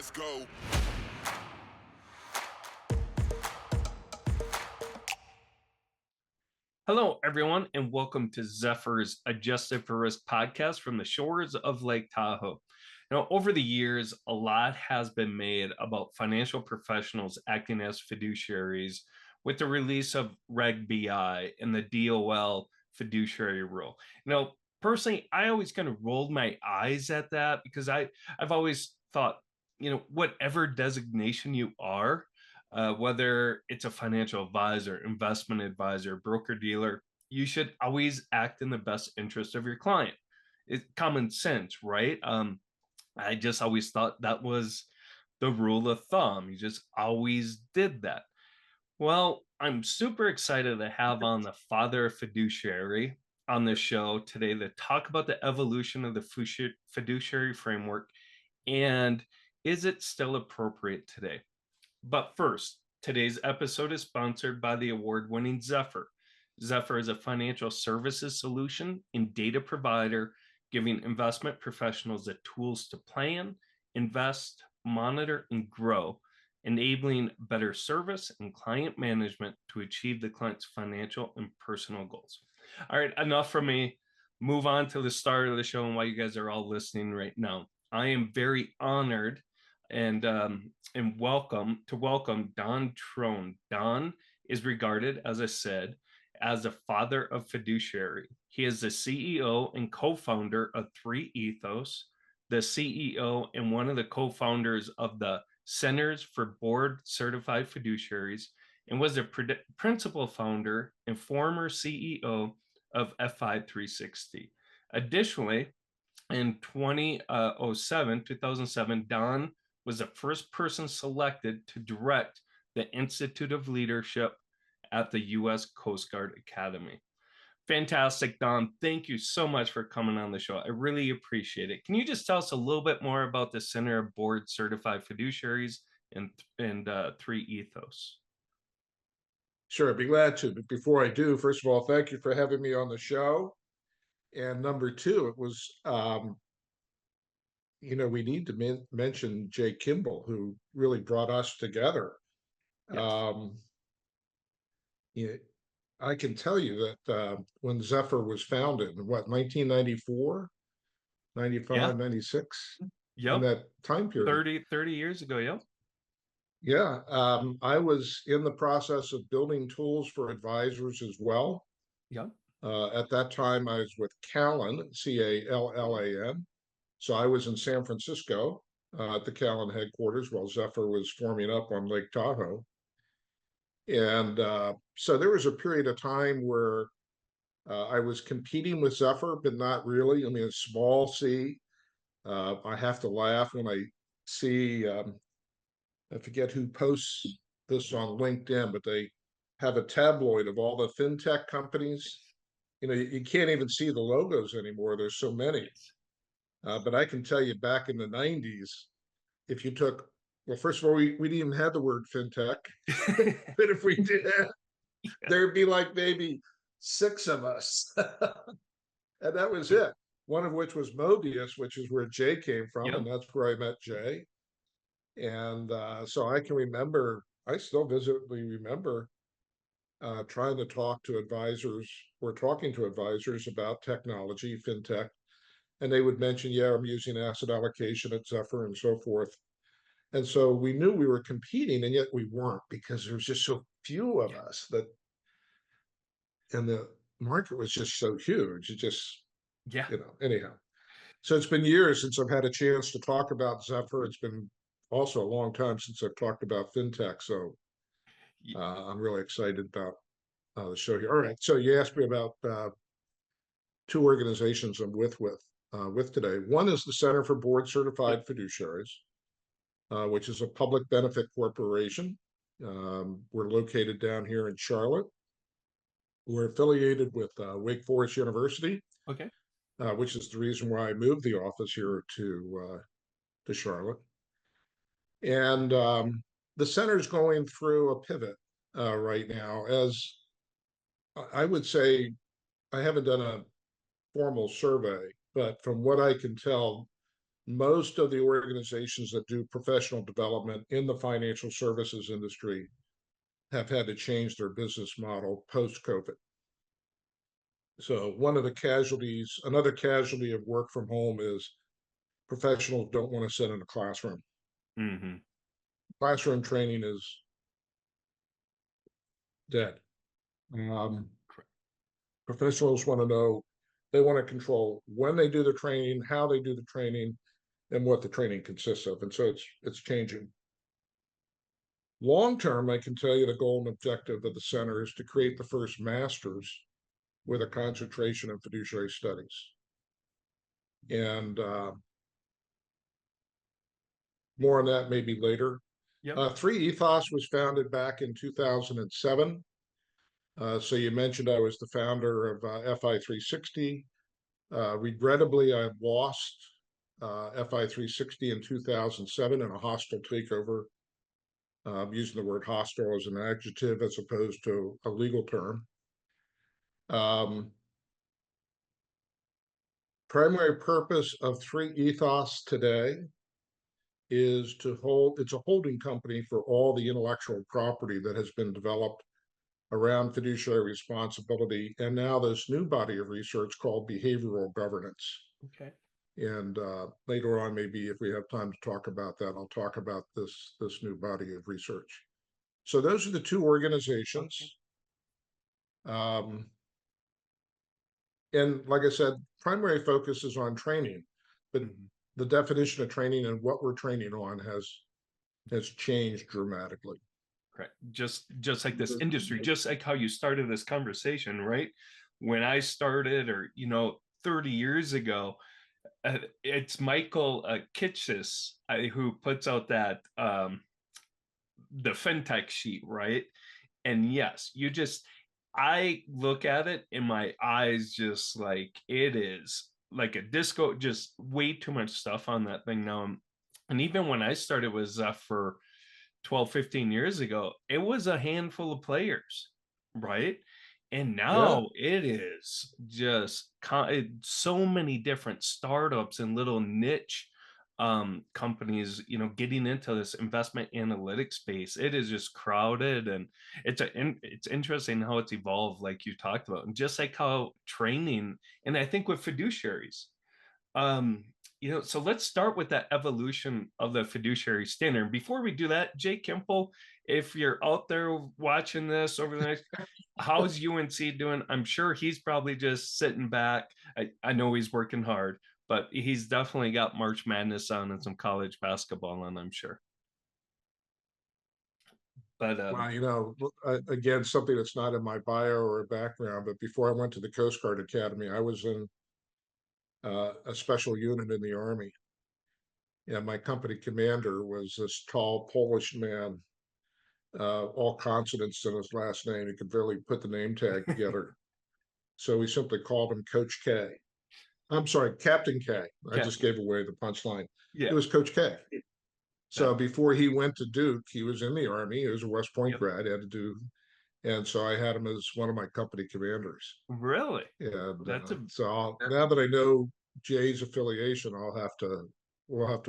Let's go. Hello, everyone, and welcome to Zephyr's Adjusted for Risk podcast from the shores of Lake Tahoe. Now, over the years, a lot has been made about financial professionals acting as fiduciaries with the release of Reg BI and the DOL fiduciary rule. Now, personally, I always kind of rolled my eyes at that because I've always thought, whatever designation you are, whether it's a financial advisor, investment advisor, broker dealer, you should always act in the best interest of your client. It's common sense, right? I just always thought that was the rule of thumb. You just always did that. Well, I'm super excited to have on the father of fiduciary on this show today to talk about the evolution of the fiduciary framework and is it still appropriate today? But first, today's episode is sponsored by the award-winning Zephyr. Zephyr is a financial services solution and data provider giving investment professionals the tools to plan, invest, monitor, and grow, enabling better service and client management to achieve the client's financial and personal goals. All right, enough from me. Move on to the start of the show and why you guys are all listening right now. I am very honored and welcome Don Trone. Don is regarded, as I said, as the father of fiduciary. He is the CEO and co-founder of 3Ethos, the CEO and one of the co-founders of the Centers for Board Certified Fiduciaries, and was the principal founder and former CEO of FI 360. Additionally, in 2007, Don was the first person selected to direct the Institute of Leadership at the U.S. Coast Guard Academy. Fantastic, Don. Thank you so much for coming on the show. I really appreciate it. Can you just tell us a little bit more about the Center of Board Certified Fiduciaries and 3Ethos? Sure, I'd be glad to. But before I do, first of all, thank you for having me on the show. And number two, it was we need to mention Jay Kimball, who really brought us together. Yes. I can tell you that when Zephyr was founded, in 1994, 95, Yeah. 96, Yep. in that time period. 30 years ago, yep. Yeah, I was in the process of building tools for advisors as well. Yep. At that time, I was with Callan, Callan. So I was in San Francisco at the Callan headquarters while Zephyr was forming up on Lake Tahoe. And so there was a period of time where I was competing with Zephyr, but not really. I mean, a small C. I have to laugh when I see, I forget who posts this on LinkedIn, but they have a tabloid of all the fintech companies. You can't even see the logos anymore. There's so many. But I can tell you back in the 90s, if you took, well, first of all, we didn't even have the word fintech. But if we did, there'd be like maybe 6 of us. And that was it. One of which was Mobius, which is where Jay came from. Yep. And that's where I met Jay. And so I can remember, I still vividly remember trying to talk to advisors or talking to advisors about technology, fintech. And they would mention, yeah, I'm using asset allocation at Zephyr and so forth. And so we knew we were competing, and yet we weren't because there was just so few of us that, and the market was just so huge. It just, anyhow. So it's been years since I've had a chance to talk about Zephyr. It's been also a long time since I've talked about fintech. So I'm really excited about the show here. All right. So you asked me about 2 organizations I'm with today. One is the Center for Board Certified Fiduciaries, which is a public benefit corporation. We're located down here in Charlotte. We're affiliated with Wake Forest University, Okay. Which is the reason why I moved the office here to Charlotte. And the center's going through a pivot right now. As I would say, I haven't done a formal survey, but from what I can tell, most of the organizations that do professional development in the financial services industry have had to change their business model post-COVID. So another casualty of work from home is professionals don't want to sit in a classroom. Mm-hmm. Classroom training is dead. Professionals want to know, they want to control when they do the training, how they do the training, and what the training consists of. And so it's changing. Long term, I can tell you the goal and objective of the center is to create the first master's with a concentration in fiduciary studies. And more on that maybe later. Yep. 3ethos was founded back in 2007. So you mentioned I was the founder of FI360. Regrettably, I lost FI360 in 2007 in a hostile takeover. Using the word hostile as an adjective as opposed to a legal term. Primary purpose of 3ethos today is it's a holding company for all the intellectual property that has been developed around fiduciary responsibility, and now this new body of research called behavioral governance. Okay. And later on, maybe if we have time to talk about that, I'll talk about this new body of research. So those are the two organizations. Okay. And like I said, primary focus is on training, but the definition of training and what we're training on has changed dramatically. Right. Just like this industry, just like how you started this conversation, right? When I started, or 30 years ago, it's Michael Kitces who puts out that the fintech sheet, right? And yes, I look at it and my eyes just like it is like a disco, just way too much stuff on that thing now. And even when I started with for 12, 15 years ago, it was a handful of players, right? And now it is just so many different startups and little niche companies, getting into this investment analytics space. It is just crowded, and it's interesting how it's evolved, like you talked about, and just like how training, and I think with fiduciaries, um, so let's start with that evolution of the fiduciary standard. Before we do that, Jay Kimple, if you're out there watching this over the next, how's UNC doing? I'm sure he's probably just sitting back. I know he's working hard, but he's definitely got March Madness on and some college basketball on, I'm sure. But well, again, something that's not in my bio or background, but before I went to the Coast Guard Academy, I was in a special unit in the Army. And my company commander was this tall Polish man, all consonants in his last name. He could barely put the name tag together. So we simply called him Coach K. I'm sorry, Captain K. I just gave away the punchline. Yeah. It was Coach K. So before he went to Duke, he was in the Army. He was a West Point grad. He had to do, and so I had him as one of my company commanders. Really? And now that I know Jay's affiliation, we'll have to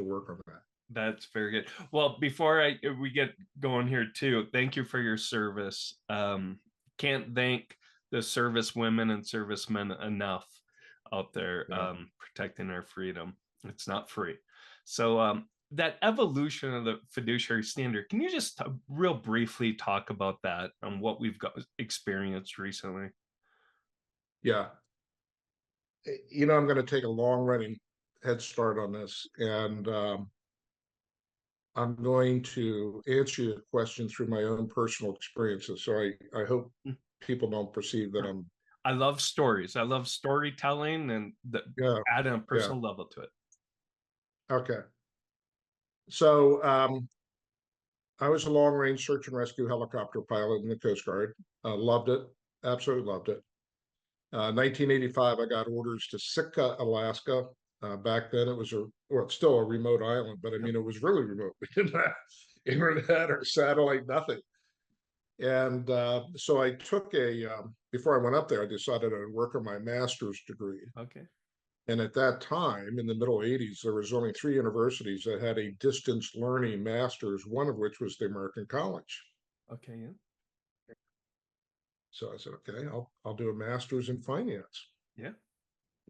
work on that. That's very good. Well, before we get going here too, thank you for your service. Can't thank the service women and servicemen enough out there, protecting our freedom. It's not free. So that evolution of the fiduciary standard, can you just real briefly talk about that and what we've got experienced recently? Yeah. I'm going to take a long running head start on this, and I'm going to answer your question through my own personal experiences. So I hope people don't perceive that I love stories. I love storytelling, and add a personal level to it. Okay. So I was a long range search and rescue helicopter pilot in the Coast Guard. Loved it. Absolutely loved it. 1985, I got orders to Sitka, Alaska. Back then, it's still a remote island, but I mean, it was really remote. We didn't have internet or satellite, nothing. And so I took before I went up there, I decided I'd work on my master's degree. Okay. And at that time, in the middle 80s, there was only 3 universities that had a distance learning master's, one of which was the American College. Okay. Yeah. So I said, okay, I'll do a master's in finance. Yeah.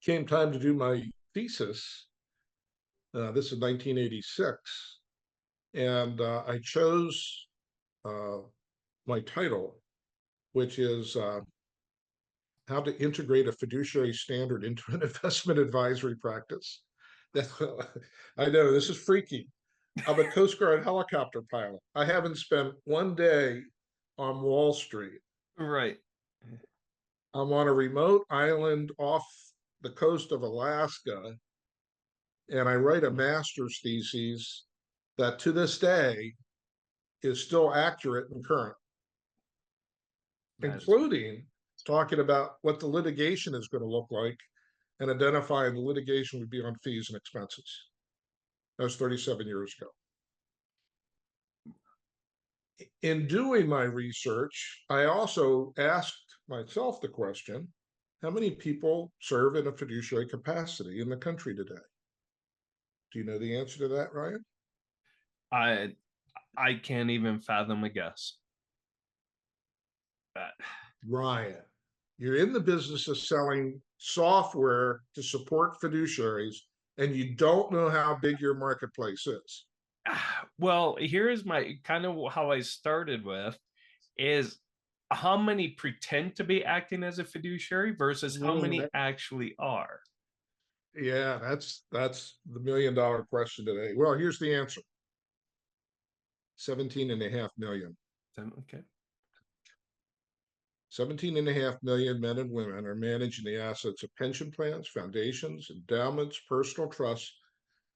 Came time to do my thesis. This is 1986, and I chose uh, my title, which is how to integrate a fiduciary standard into an investment advisory practice. I know this is freaky. I'm a Coast Guard helicopter pilot. I haven't spent one day on Wall Street. Right. I'm on a remote island off the coast of Alaska, and I write a master's thesis that to this day is still accurate and current, That is including talking about what the litigation is going to look like and identifying the litigation would be on fees and expenses. That was 37 years ago. In doing my research, I also asked myself the question, how many people serve in a fiduciary capacity in the country today? Do you know the answer to that, Ryan? I I can't even fathom a guess. Uh, Ryan, you're in the business of selling software to support fiduciaries, and you don't know how big your marketplace is. well, here's my kind of how I started with is how many pretend to be acting as a fiduciary versus how many actually are. Yeah, that's the $1 million question today. Well, here's the answer. 17.5 million. Okay. 17.5 million men and women are managing the assets of pension plans, foundations, endowments, personal trusts,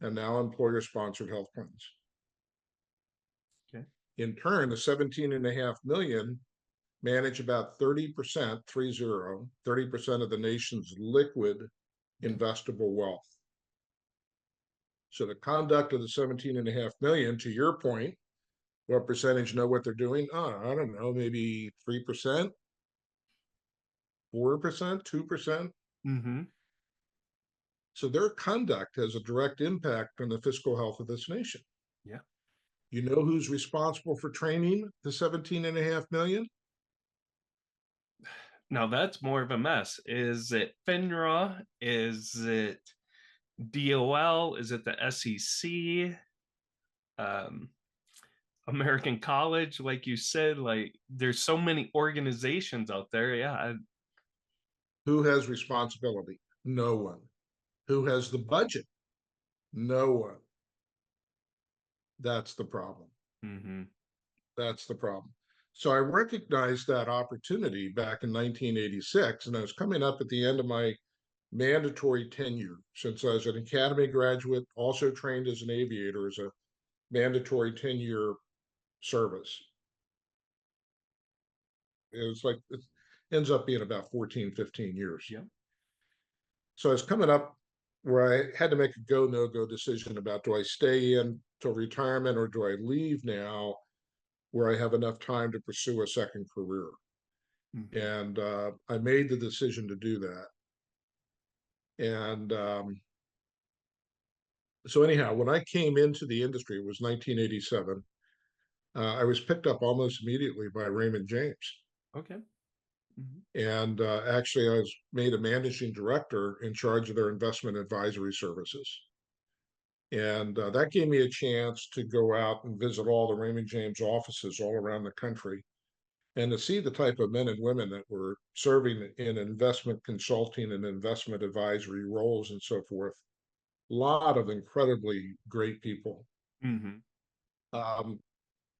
and now employer-sponsored health plans. Okay. In turn, the 17.5 million manage about 30%, 30% of the nation's liquid investable wealth. So the conduct of the 17.5 million, to your point, what percentage know what they're doing? Oh, I don't know, maybe 3%, 4%, 2%. Mm-hmm. So their conduct has a direct impact on the fiscal health of this nation. Yeah. You know who's responsible for training the 17.5 million? Now that's more of a mess. Is it FINRA? Is it DOL? Is it the SEC? Um, American College, like you said, like there's so many organizations out there. Yeah. Who has responsibility? No one. Who has the budget? No one. That's the problem. Mm-hmm. That's the problem. So I recognized that opportunity back in 1986, and I was coming up at the end of my mandatory tenure since I was an academy graduate, also trained as an aviator as a mandatory 10-year service. It was like, it ends up being about 14, 15 years. Yeah. So I was coming up where I had to make a go, no go decision about do I stay in till retirement or do I leave now where I have enough time to pursue a second career. Mm-hmm. And I made the decision to do that. And so anyhow, when I came into the industry, it was 1987. I was picked up almost immediately by Raymond James. Okay. Mm-hmm. And actually, I was made a managing director in charge of their investment advisory services. And that gave me a chance to go out and visit all the Raymond James offices all around the country and to see the type of men and women that were serving in investment consulting and investment advisory roles and so forth. A lot of incredibly great people. Mm-hmm. Um,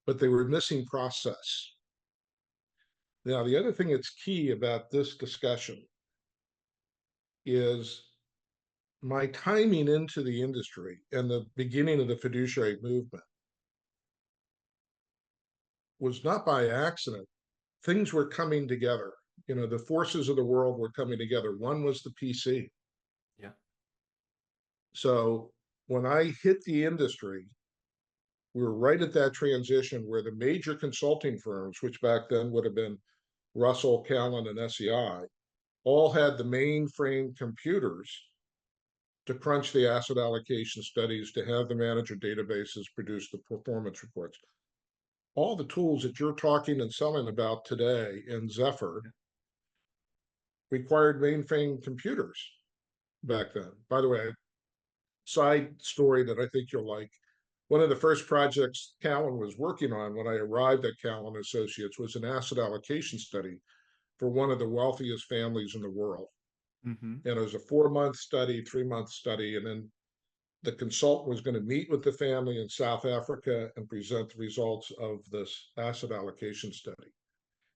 but they were missing process. Now, the other thing that's key about this discussion is my timing into the industry and the beginning of the fiduciary movement was not by accident. Things were coming together. You know, the forces of the world were coming together. One was the PC. Yeah. So when I hit the industry, we were right at that transition where the major consulting firms, which back then would have been Russell, Callan, and SEI, all had the mainframe computers to crunch the asset allocation studies, to have the manager databases produce the performance reports. All the tools that you're talking and selling about today in Zephyr required mainframe computers back then. By the way, side story that I think you'll like. One of the first projects Callan was working on when I arrived at Callan Associates was an asset allocation study for one of the wealthiest families in the world. Mm-hmm. And it was a 4-month study, 3-month study, and then the consultant was going to meet with the family in South Africa and present the results of this asset allocation study.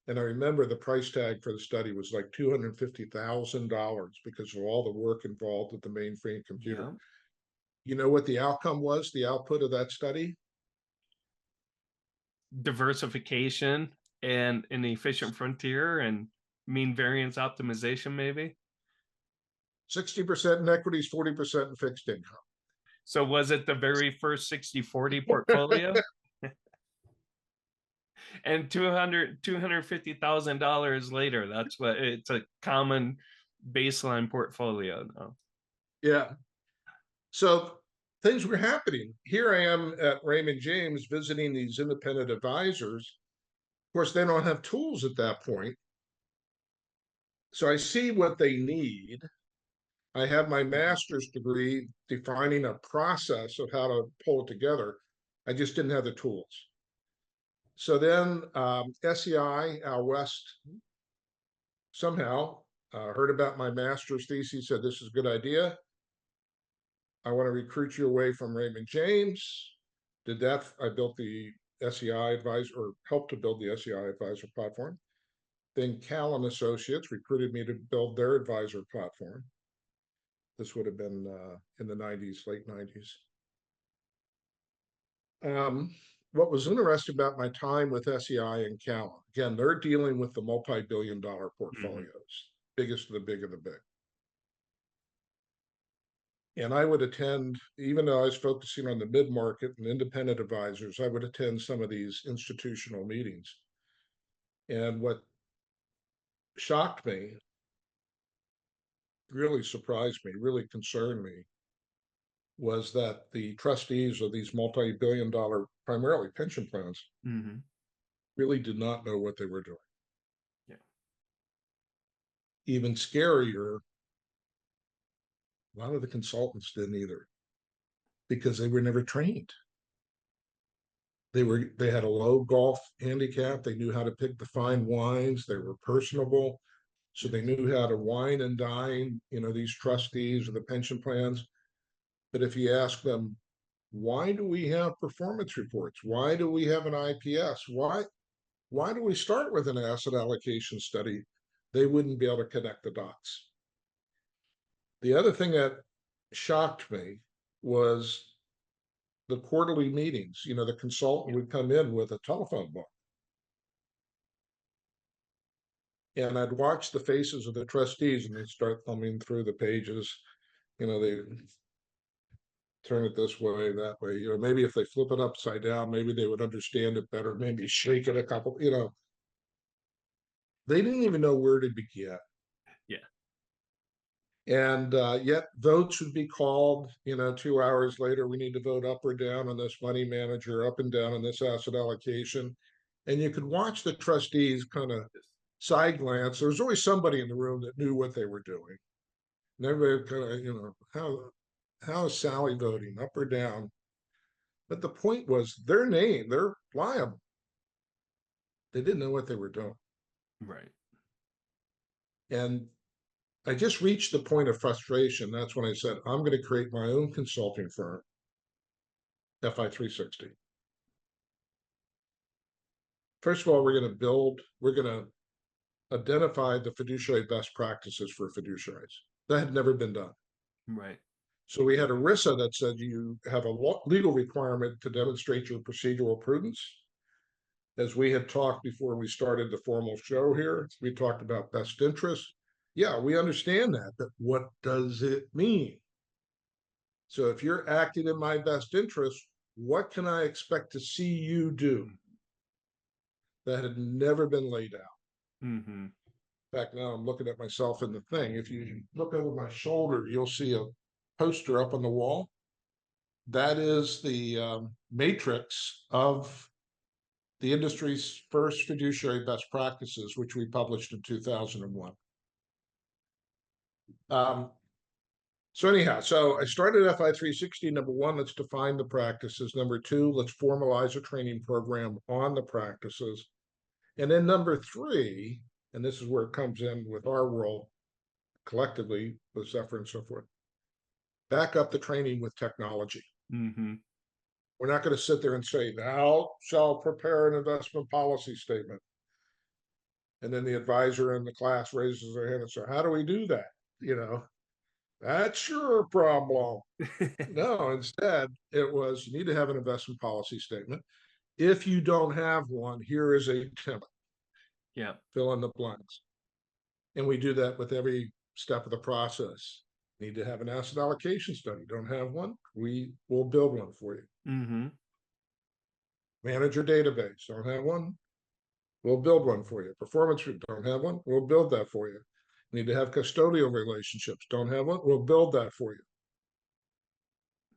And I remember the price tag for the study was like $250,000 because of all the work involved with the mainframe computer. Yeah. You know what the outcome was, the output of that study? Diversification and an efficient frontier and mean variance optimization, maybe. 60% in equities, 40% in fixed income. So was it the very first 60/40 portfolio? And $250,000 later, that's what it's a common baseline portfolio now. Yeah. So things were happening. Here I am at Raymond James visiting these independent advisors. Of course, they don't have tools at that point. So I see what they need. I have my master's degree defining a process of how to pull it together. I just didn't have the tools. So then SEI, Al West, somehow heard about my master's thesis, said, this is a good idea. I want to recruit you away from Raymond James. Did that. I built the SEI advisor, or helped to build the SEI advisor platform. Then Callan Associates recruited me to build their advisor platform. This would have been in the 90s, late 90s. What was interesting about my time with SEI and Callan, again, they're dealing with the multi-billion-dollar portfolios, biggest of the big of the big. And I would attend, even though I was focusing on the mid-market and independent advisors, I would attend some of these institutional meetings. And what shocked me, really surprised me, really concerned me, was that the trustees of these multi-billion-dollar, primarily pension plans, Mm-hmm. really did not know what they were doing. Yeah. Even scarier, a lot of the consultants didn't either, because they were never trained. They had a low golf handicap. They knew how to pick the fine wines. They were personable, so they knew how to wine and dine, these trustees of the pension plans. But if you ask them, why do we have performance reports? Why do we have an IPS? Why do we start with an asset allocation study? They wouldn't be able to connect the dots. The other thing that shocked me was the quarterly meetings. The consultant would come in with a telephone book. And I'd watch the faces of the trustees, and they'd start thumbing through the pages. They turn it this way, that way. Maybe if they flip it upside down, maybe they would understand it better. Maybe shake it a couple. They didn't even know where to begin. Yeah. And yet votes would be called. 2 hours later, we need to vote up or down on this money manager, up and down on this asset allocation. And you could watch the trustees kind of side glance. There was always somebody in the room that knew what they were doing. And everybody kind of, how is Sally voting, up or down? But the point was their name, they're liable. They didn't know what they were doing. Right. And I just reached the point of frustration. That's when I said, I'm going to create my own consulting firm, FI360. First of all, we're going to identify the fiduciary best practices for fiduciaries. That had never been done. Right. So we had ERISA that said you have a legal requirement to demonstrate your procedural prudence. As we had talked before we started the formal show here, we talked about best interest. Yeah, we understand that, but what does it mean? So if you're acting in my best interest, what can I expect to see you do? That had never been laid out. Mm-hmm. In fact, now I'm looking at myself in the thing. If you look over my shoulder, you'll see poster up on the wall, that is the matrix of the industry's first fiduciary best practices, which we published in 2001. So anyhow, so I started FI 360. Number one, let's define the practices. Number two, let's formalize a training program on the practices. And then number three, and this is where it comes in with our role collectively with Zephyr and so forth, back up the training with technology. Mm-hmm. We're not going to sit there and say, thou shall prepare an investment policy statement. And then the advisor in the class raises their hand and says, how do we do that? You know, that's your problem. No, instead, it was you need to have an investment policy statement. If you don't have one, here is a template. Yeah. Fill in the blanks. And we do that with every step of the process. Need to have an asset allocation study. Don't have one? We will build one for you. Mm-hmm. Manager database. Don't have one? We'll build one for you. Performance, don't have one? We'll build that for you. Need to have custodial relationships. Don't have one? We'll build that for you.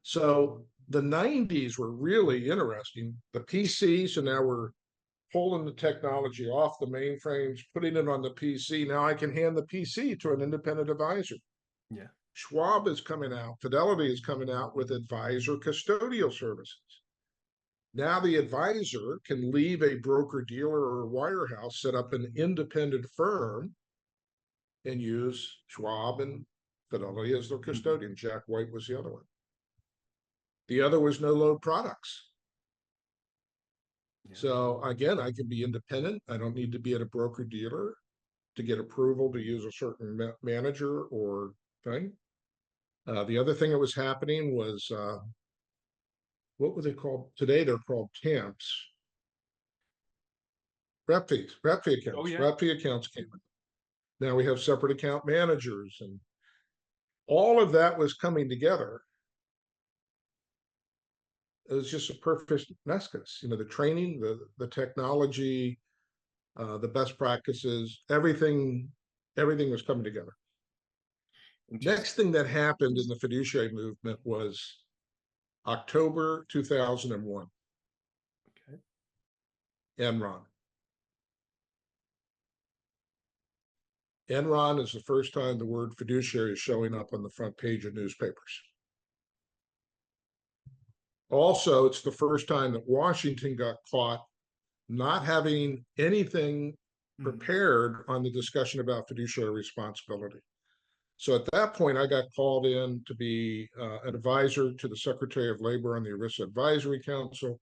So the 90s were really interesting. The PCs, and now we're pulling the technology off the mainframes, putting it on the PC. Now I can hand the PC to an independent advisor. Yeah. Schwab is coming out, Fidelity is coming out with advisor custodial services. Now the advisor can leave a broker dealer or wirehouse, set up an independent firm, and use Schwab and Fidelity as their custodian. Jack White was the other one. The other was no load products. Yeah. So again, I can be independent. I don't need to be at a broker dealer to get approval to use a certain manager or thing. The other thing that was happening was what were they called? Today they're called TAMPs. Rep fee accounts. Oh, yeah. Rep fee accounts came in. Now we have separate account managers, and all of that was coming together. It was just a perfect nexus. You know, the training, the technology, the best practices, everything was coming together. Next thing that happened in the fiduciary movement was October 2001. Okay. Enron. Enron is the first time the word fiduciary is showing up on the front page of newspapers. Also, it's the first time that Washington got caught not having anything prepared on the discussion about fiduciary responsibility. So at that point, I got called in to be an advisor to the Secretary of Labor on the ERISA Advisory Council,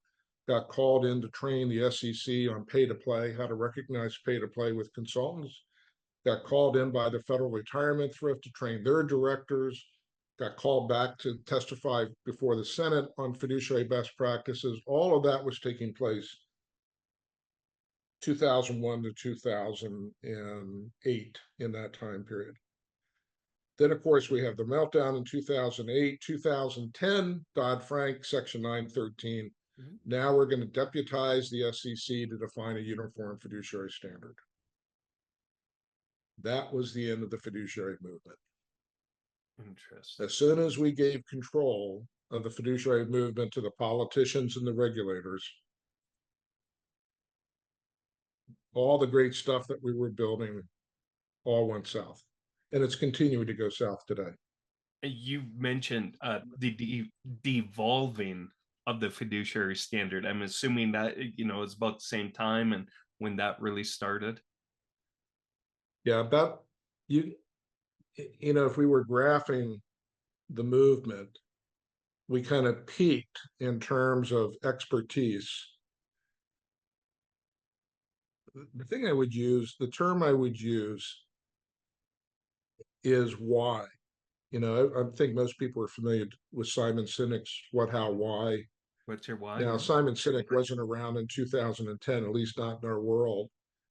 got called in to train the SEC on pay to play, how to recognize pay to play with consultants, got called in by the Federal Retirement Thrift to train their directors, got called back to testify before the Senate on fiduciary best practices. All of that was taking place 2001 to 2008 in that time period. Then, of course, we have the meltdown in 2008, 2010, Dodd-Frank, Section 913. Now we're going to deputize the SEC to define a uniform fiduciary standard. That was the end of the fiduciary movement. Interesting. As soon as we gave control of the fiduciary movement to the politicians and the regulators, all the great stuff that we were building all went south. And it's continuing to go south today. You mentioned the devolving of the fiduciary standard. I'm assuming that, it's about the same time and when that really started. Yeah, about if we were graphing the movement, we kind of peaked in terms of expertise. The thing I would use, the term I would use is why. I think most people are familiar with Simon Sinek's What, How, Why. What's your why? Now, Simon Sinek wasn't around in 2010, at least not in our world.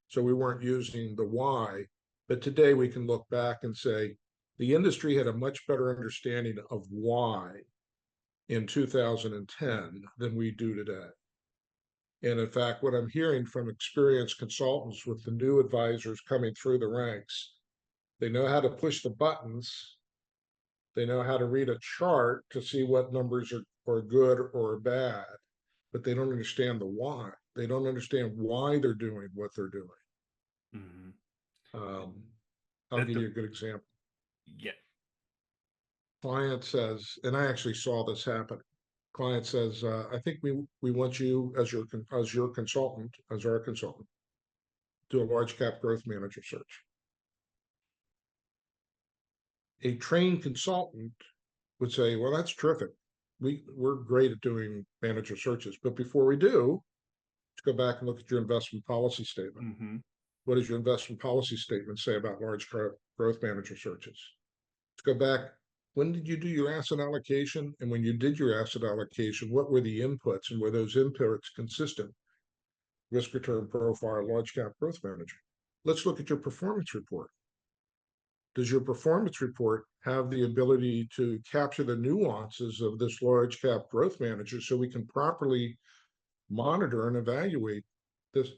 So we weren't using the why. But today we can look back and say the industry had a much better understanding of why in 2010 than we do today. And in fact, what I'm hearing from experienced consultants with the new advisors coming through the ranks, they know how to push the buttons They know how to read a chart to see what numbers are good or bad, but they don't understand the why. They don't understand why they're doing what they're doing. Mhm. Um, I'll That give you the a good example. Yeah. Client says, and I actually saw this happen. Client says, "I think we want you as your consultant, as our consultant, do a large cap growth manager search." A trained consultant would say, "Well, that's terrific. We're great at doing manager searches, but before we do, let's go back and look at your investment policy statement. Mhm. What does your investment policy statement say about large growth manager searches? Let's go back. When did you do your asset allocation? And when you did your asset allocation, what were the inputs, and were those inputs consistent? Risk return profile, large cap growth manager. Let's look at your performance report. Does your performance report have the ability to capture the nuances of this large cap growth manager so we can properly monitor and evaluate this?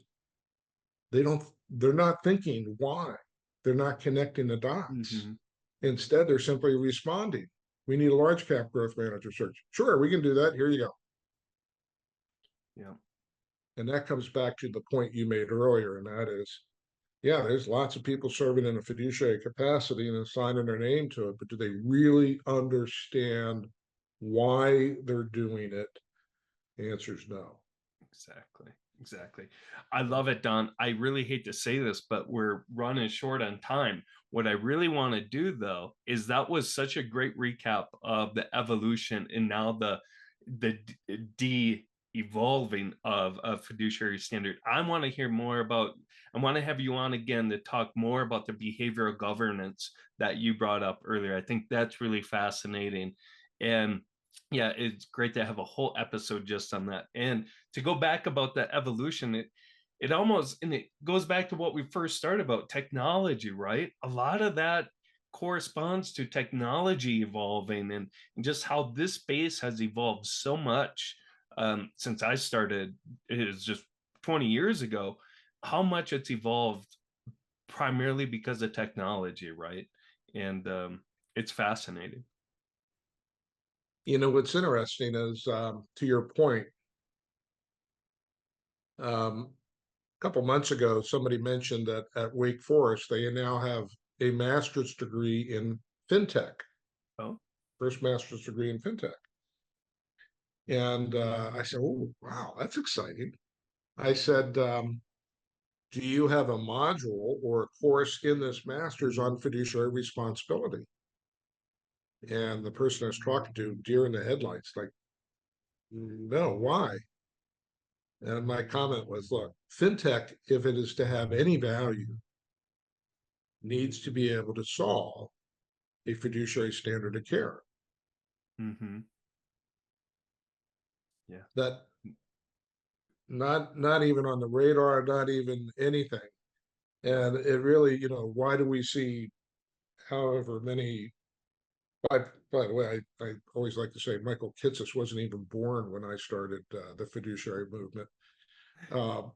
They're not thinking why. They're not connecting the dots. Mhm. Instead, they're simply responding. We need a large cap growth manager search. Sure, we can do that. Here you go. Yeah. And that comes back to the point you made earlier, and that is, yeah, there's lots of people serving in a fiduciary capacity and signing their name to it, but do they really understand why they're doing it? The answer is no. Exactly. Exactly. I love it, Don. I really hate to say this, but we're running short on time. What I really want to do, though, is that was such a great recap of the evolution and now the de-evolving of a fiduciary standard. I want to hear more about. I want to have you on again to talk more about the behavioral governance that you brought up earlier. I think that's really fascinating, and yeah, it's great to have a whole episode just on that. And to go back about that evolution, it almost, and it goes back to what we first started about technology, right? A lot of that corresponds to technology evolving, and just how this space has evolved so much since I started. It is just 20 years ago. How much it's evolved primarily because of technology, right? And it's fascinating. You know, what's interesting is, to your point, a couple months ago, somebody mentioned that at Wake Forest, they now have a master's degree in fintech, Oh. first master's degree in fintech. And I said, "Oh, wow, that's exciting." I said, "Do you have a module or a course in this master's on fiduciary responsibility?" And the person I was talking to, deer in the headlights, like, "No, why?" And my comment was, "Look, fintech, if it is to have any value, needs to be able to solve a fiduciary standard of care Mm-hmm. Yeah. that not even on the radar, not even anything." And it really, why do we see however many? By, by the way, I always like to say Michael Kitces wasn't even born when I started the fiduciary movement. Um,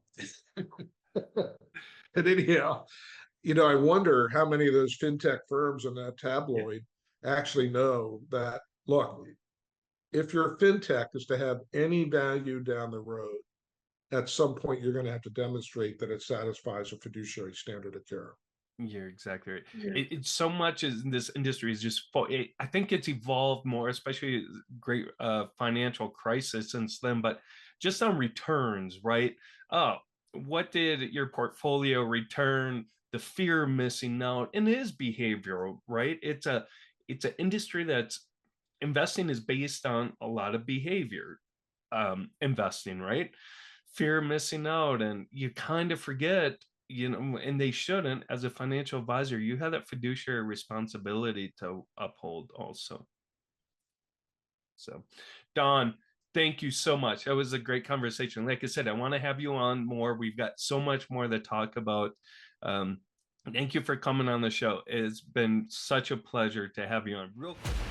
and anyhow, I wonder how many of those fintech firms in that Yeah. tabloid actually know that, look, if your fintech is to have any value down the road, at some point you're going to have to demonstrate that it satisfies a fiduciary standard of care. You're exactly right. Yeah. It's so much as in this industry is just. I think it's evolved more, especially great financial crisis since then. But just on returns, right? Oh, what did your portfolio return? The fear of missing out, and it is behavioral, right? It's an industry that's investing is based on a lot of behavior. Investing, right? Fear of missing out, and you kind of forget, and they shouldn't. As a financial advisor, you have that fiduciary responsibility to uphold also. So, Don, thank you so much. That was a great conversation. Like I said, I want to have you on more. We've got so much more to talk about. Um, Thank you for coming on the show. It's been such a pleasure to have you on. Real quick.